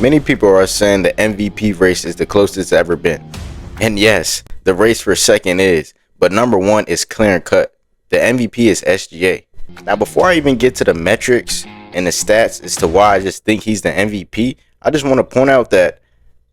Many people are saying the MVP race is the closest it's ever been. And yes, the race for second is, but number one is clear and cut. The MVP is SGA. Now, before I even get to the metrics and the stats as to why I just think he's the MVP, I just want to point out that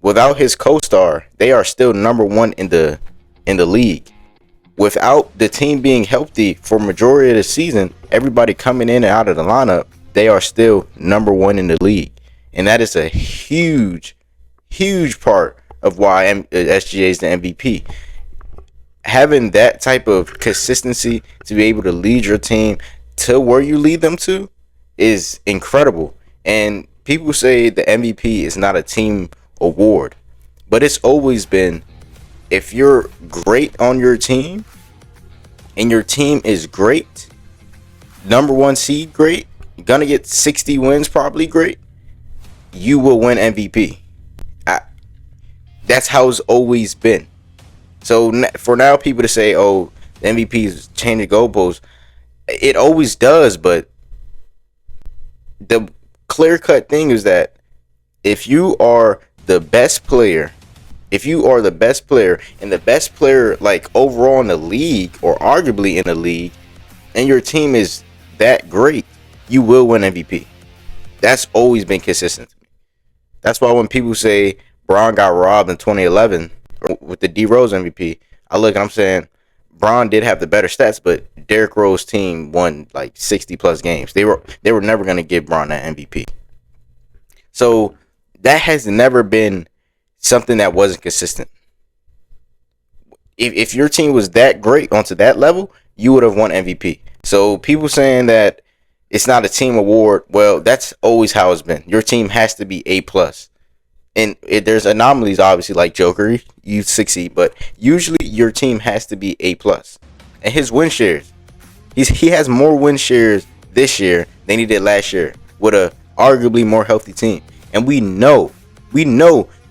without his co-star, they are still number one in the league. Without the team being healthy for majority of the season, everybody coming in and out of the lineup, they are still number one in the league. And that is a huge part of why SGA is the MVP. Having that type of consistency to be able to lead your team to where you lead them to is incredible. And people say the MVP is not a team award, but it's always been, if you're great on your team and your team is great, number one seed great, you're gonna get 60 wins probably great, you will win MVP. That's how it's always been. So for now, people to say, oh, the MVP is changing goalposts, it always does, but the clear-cut thing is that if you are the best player, and the best player like overall in the league or arguably in the league, and your team is that great, you will win MVP. That's always been consistent to me. That's why when people say Bron got robbed in 2011 with the D Rose MVP, I look and I'm saying Bron did have the better stats, but Derrick Rose's team won like 60 plus games. They were never going to give Bron that MVP. So that has never been something that wasn't consistent. If your team was that great onto that level, you would have won MVP. So people saying that it's not a team award, well, that's always how it's been. Your team has to be A+. And there's anomalies, obviously, like Joker, you succeed, but usually your team has to be A+. And his win shares, he has more win shares this year than he did last year with a arguably more healthy team. And we know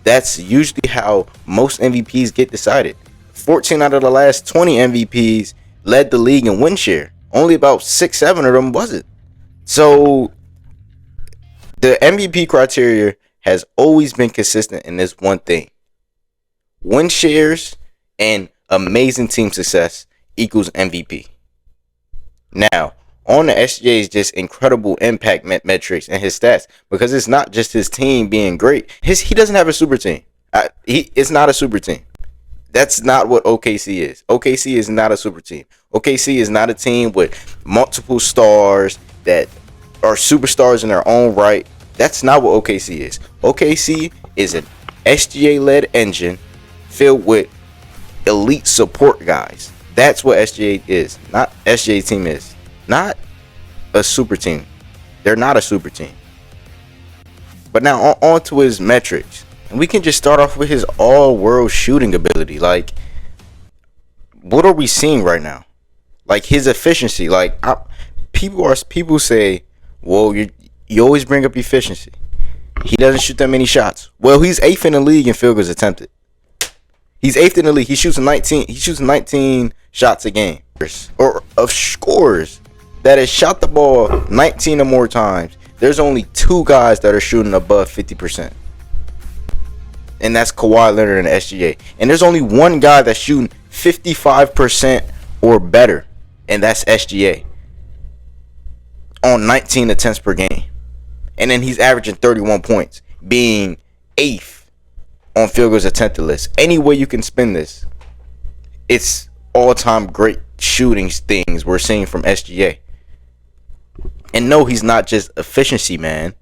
that's usually how most MVPs get decided. 14 out of the last 20 MVPs led the league in win share. Only about 6-7 of them wasn't. So the MVP criteria has always been consistent in this one thing. Win shares and amazing team success equals MVP. Now, on the SGA's just incredible impact metrics and his stats, because it's not just his team being great. He doesn't have a super team. It's not a super team. That's not what OKC is. OKC is not a super team. OKC is not a team with multiple stars that are superstars in their own right. That's not what OKC is. OKC is an SGA-led engine filled with elite support guys. That's what SGA is. Not SGA team is. Not a super team. They're not a super team. But now on to his metrics. And we can just start off with his all-world shooting ability. Like, what are we seeing right now? Like, his efficiency. Like, people say, well, you always bring up efficiency. He doesn't shoot that many shots. Well, he's 8th in the league in field goals attempted. He's 8th in the league. He shoots 19 shots a game. Or of scores that has shot the ball 19 or more times. There's only 2 guys that are shooting above 50%. And that's Kawhi Leonard and SGA. And there's only one guy that's shooting 55% or better. And that's SGA. On 19 attempts per game. And then he's averaging 31 points. Being 8th on field goals attempted list. Any way you can spin this, it's all-time great shooting things we're seeing from SGA. And no, he's not just efficiency, man.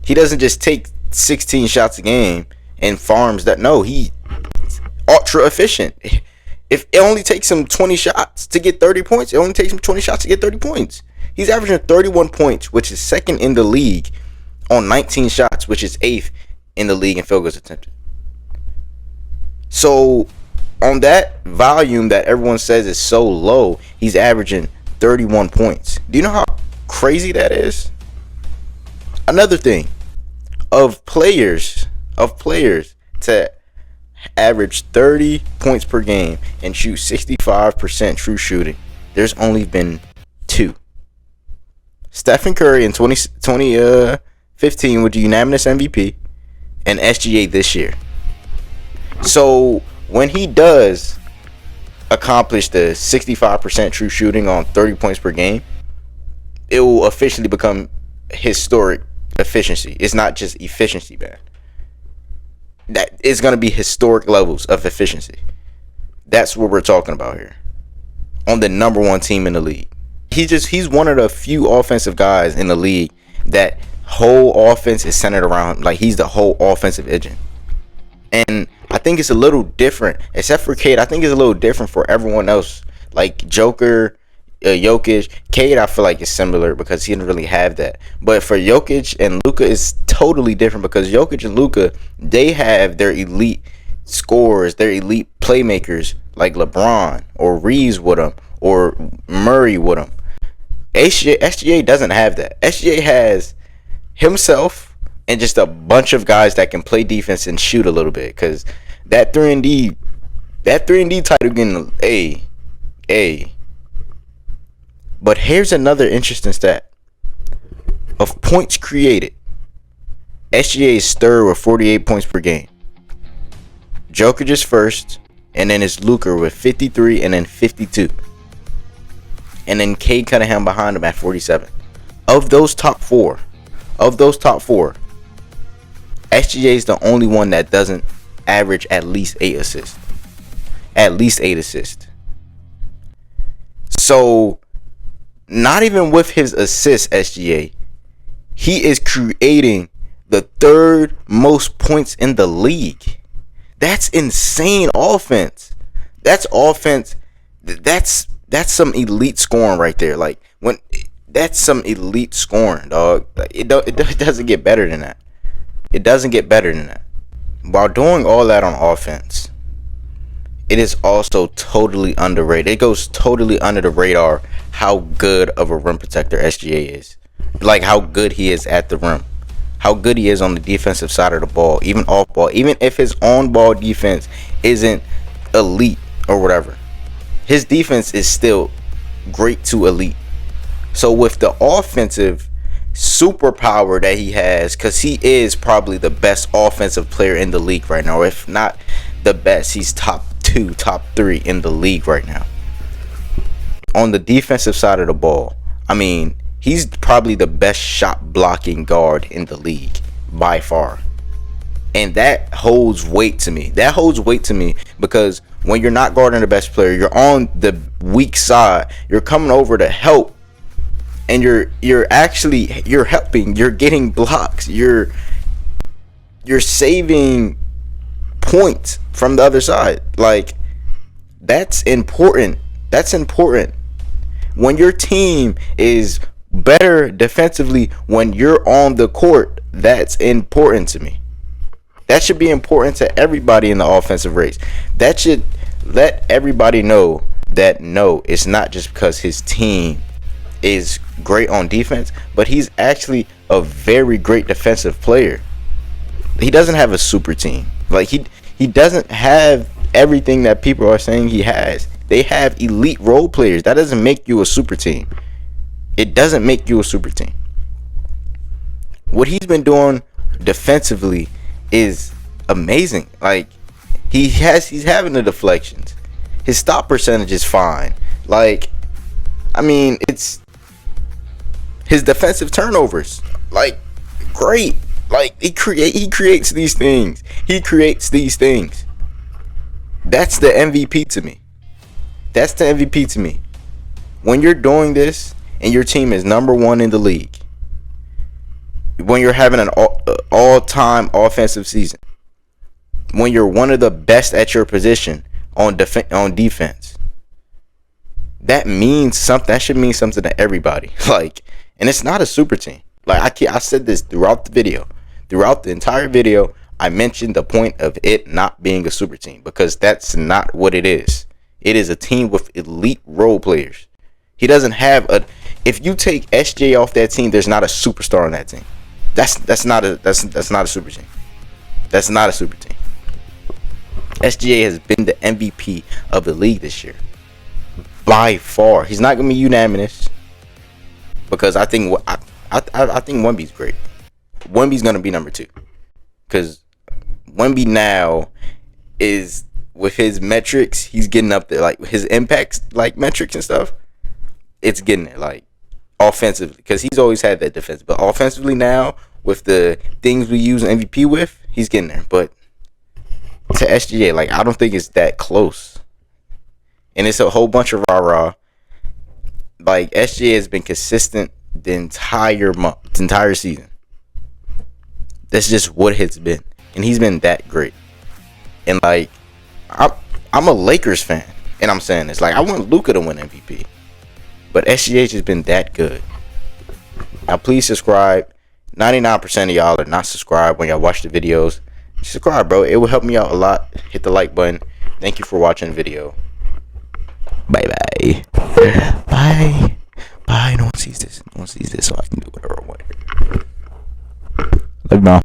He doesn't just take 16 shots a game and farms that. No, he's ultra efficient. If it only takes him 20 shots to get 30 points, it only takes him 20 shots to get 30 points. He's averaging 31 points, which is 2nd in the league on 19 shots, which is 8th in the league in field goals attempted. So on that volume that everyone says is so low, he's averaging 31 points. Do you know how crazy that is? Another thing, of players to average 30 points per game and shoot 65% true shooting, there's only been 2. Stephen Curry in 2019 15 with the unanimous MVP, and SGA this year. So when he does accomplish the 65% true shooting on 30 points per game, it will officially become historic efficiency. It's not just efficiency, man. That is going to be historic levels of efficiency. That's what we're talking about here. On the number one team in the league. He's one of the few offensive guys in the league that whole offense is centered around, like, he's the whole offensive engine. And I think it's a little different, except for Cade. I think it's a little different for everyone else. Like Joker, Jokic, Cade, I feel like is similar because he didn't really have that. But for Jokic and Luka, it's totally different because Jokic and Luka, they have their elite scorers, their elite playmakers like LeBron or Reeves with them or Murray with them. SGA doesn't have that. SGA has himself and just a bunch of guys that can play defense and shoot a little bit, because that 3-and-D title getting A. But here's another interesting stat. Of points created, SGA is third with 48 points per game. Jokic is first, and then it's Luka with 53 and then 52. And then Cade Cunningham behind him at 47. Of those top four, SGA is the only one that doesn't average at least 8 assists. At least 8 assists. So, not even with his assists, SGA, he is creating the third most points in the league. That's insane offense. That's offense. That's some elite scoring right there. Like, when that's some elite scoring, dog. Like, it doesn't get better than that. It doesn't get better than that. While doing all that on offense, it is also totally underrated. It goes totally under the radar how good of a rim protector SGA is. Like, how good he is at the rim. How good he is on the defensive side of the ball, even off ball. Even if his on-ball defense isn't elite or whatever, his defense is still great to elite. So with the offensive superpower that he has, because he is probably the best offensive player in the league right now. If not the best, he's top 2, top 3 in the league right now. On the defensive side of the ball, I mean, he's probably the best shot blocking guard in the league by far. And that holds weight to me. That holds weight to me because when you're not guarding the best player, you're on the weak side. You're coming over to help, and you're helping. You're getting blocks. You're saving points from the other side. Like, that's important. That's important. When your team is better defensively when you're on the court, that's important to me. That should be important to everybody in the offensive race. That should let everybody know that no, it's not just because his team is great on defense, but he's actually a very great defensive player. He doesn't have a super team. Like, he doesn't have everything that people are saying he has. They have elite role players. That doesn't make you a super team. It doesn't make you a super team. What he's been doing defensively is amazing. Like, he's having the deflections. His stop percentage is fine. Like, I mean, it's his defensive turnovers. Like, great. Like, he creates these things. He creates these things. That's the MVP to me. That's the MVP to me. When you're doing this and your team is number 1 in the league, when you're having an all-time offensive season, when you're one of the best at your position on defense, that means something. That should mean something to everybody. Like, and it's not a super team. Like, I said this throughout the video. Throughout the entire video, I mentioned the point of it not being a super team, because that's not what it is. It is a team with elite role players. He doesn't have a. If you take SJ off that team, there's not a superstar on that team. That's not a super team. That's not a super team. SGA has been the MVP of the league this year by far. He's not gonna be unanimous because I think 1B's great. Wemby's gonna be number 2 because Wemby now is with his metrics, he's getting up there, like his impacts, like metrics and stuff. It's getting there, like offensively, because he's always had that defense, but offensively now with the things we use MVP with, he's getting there. But to SGA, like I don't think it's that close, and it's a whole bunch of rah-rah. Like SGA has been consistent the entire season. That's just what it's been, and he's been that great. And like, I'm a Lakers fan, and I'm saying this, like I want Luka to win MVP, but SGA has been that good. Now please subscribe. 99% of y'all are not subscribed when y'all watch the videos. Subscribe, bro. It will help me out a lot. Hit the like button. Thank you for watching the video. Bye bye. Bye. Bye. No one sees this. No one sees this, so I can do whatever I want. Love you, mom.